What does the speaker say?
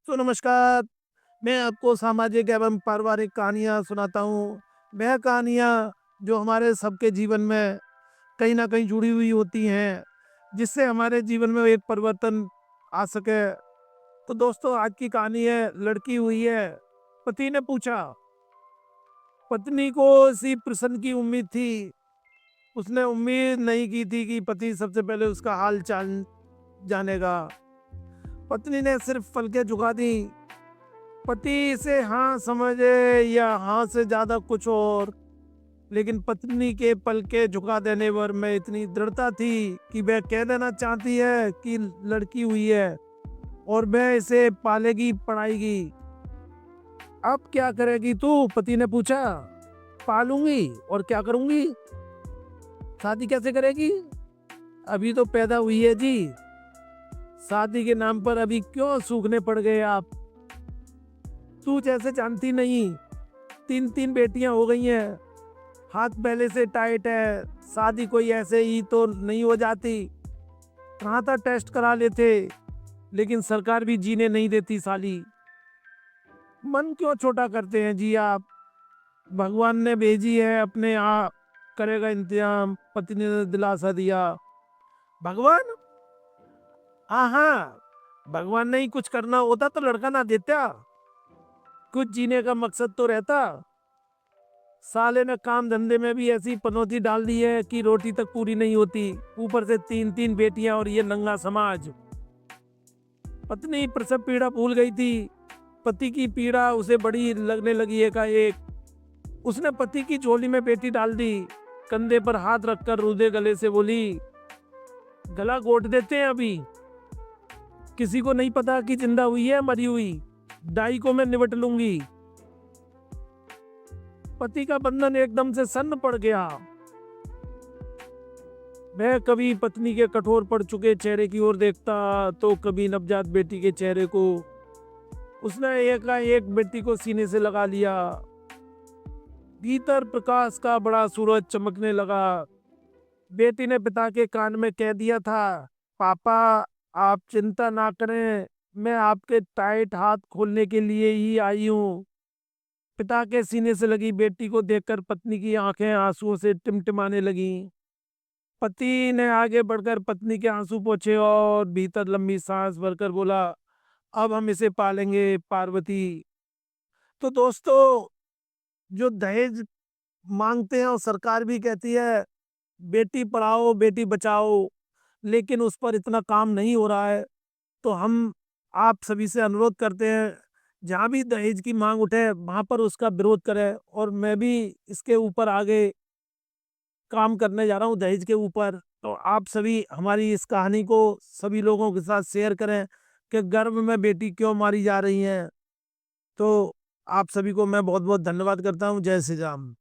तो नमस्कार, मैं आपको सामाजिक एवं पारिवारिक कहानियाँ सुनाता हूँ। वह कहानियाँ जो हमारे सबके जीवन में कहीं न कहीं जुड़ी हुई होती हैं, जिससे हमारे जीवन में एक परिवर्तन आ सके। तो दोस्तों आज की कहानी है, लड़की हुई है। पति ने पूछा, पत्नी को इसी प्रश्न की उम्मीद थी। उसने उम्मीद नहीं की थी कि पति सबसे पहले उसका हाल-चाल जानेगा। पत्नी ने सिर्फ पलकें झुका दी। पति इसे हाँ समझे या हाँ से ज्यादा कुछ और, लेकिन पत्नी के पलके झुका देने पर मैं इतनी दृढ़ता थी कि वह कह देना चाहती है कि लड़की हुई है और वह इसे पालेगी पढ़ाएगी। अब क्या करेगी तू? पति ने पूछा। पालूंगी और क्या करूंगी? शादी कैसे करेगी? अभी तो पैदा हुई है जी। शादी के नाम पर अभी क्यों सूखने पड़ गए आप? तू जैसे जानती नहीं, 3 बेटियां हो गई हैं। हाथ पहले से टाइट है। शादी कोई ऐसे ही तो नहीं हो जाती। कहाँ था टेस्ट करा लेते, लेकिन सरकार भी जीने नहीं देती साली। मन क्यों छोटा करते हैं जी आप? भगवान ने भेजी है, अपने आप करेगा इंतजाम। पत्नी ने दिलासा दिया। भगवान? हाँ हाँ, भगवान ने ही कुछ करना होता तो लड़का ना देता। कुछ जीने का मकसद तो रहता। साले ने काम धंधे में भी ऐसी पनौती डाल दी है कि रोटी तक पूरी नहीं होती, ऊपर से 3 बेटियां और ये नंगा समाज। पत्नी प्रसव पीड़ा भूल गई थी। पति की पीड़ा उसे बड़ी लगने लगी एकाएक। उसने पति की झोली में बेटी डाल दी। कंधे पर हाथ रखकर रुदे गले से बोली, गला घोट देते हैं अभी। किसी को नहीं पता कि जिंदा हुई है मरी हुई। दाई को मैं निबट लूंगी। पति का बंधन एकदम से सन्न पड़ गया। मैं कभी पत्नी के कठोर पड़ चुके चेहरे की ओर देखता, तो कभी नवजात बेटी के चेहरे को। उसने एक बेटी को सीने से लगा लिया। भीतर प्रकाश का बड़ा सूरज चमकने लगा। बेटी ने पिता के कान में कह दिया था, पापा आप चिंता ना करें, मैं आपके टाइट हाथ खोलने के लिए ही आई हूँ। पिता के सीने से लगी बेटी को देखकर पत्नी की आंखें आंसुओं से टिमटिमाने लगी। पति ने आगे बढ़कर पत्नी के आंसू पोंछे और भीतर लंबी सांस भरकर बोला, अब हम इसे पालेंगे पार्वती। तो दोस्तों, जो दहेज मांगते हैं और सरकार भी कहती है बेटी पढ़ाओ बेटी बचाओ, लेकिन उस पर इतना काम नहीं हो रहा है। तो हम आप सभी से अनुरोध करते हैं, जहाँ भी दहेज की मांग उठे वहां पर उसका विरोध करें। और मैं भी इसके ऊपर आगे काम करने जा रहा हूँ, दहेज के ऊपर। तो आप सभी हमारी इस कहानी को सभी लोगों के साथ शेयर करें कि गर्भ में बेटी क्यों मारी जा रही है। तो आप सभी को मैं बहुत बहुत धन्यवाद करता हूँ। जय श्री राम।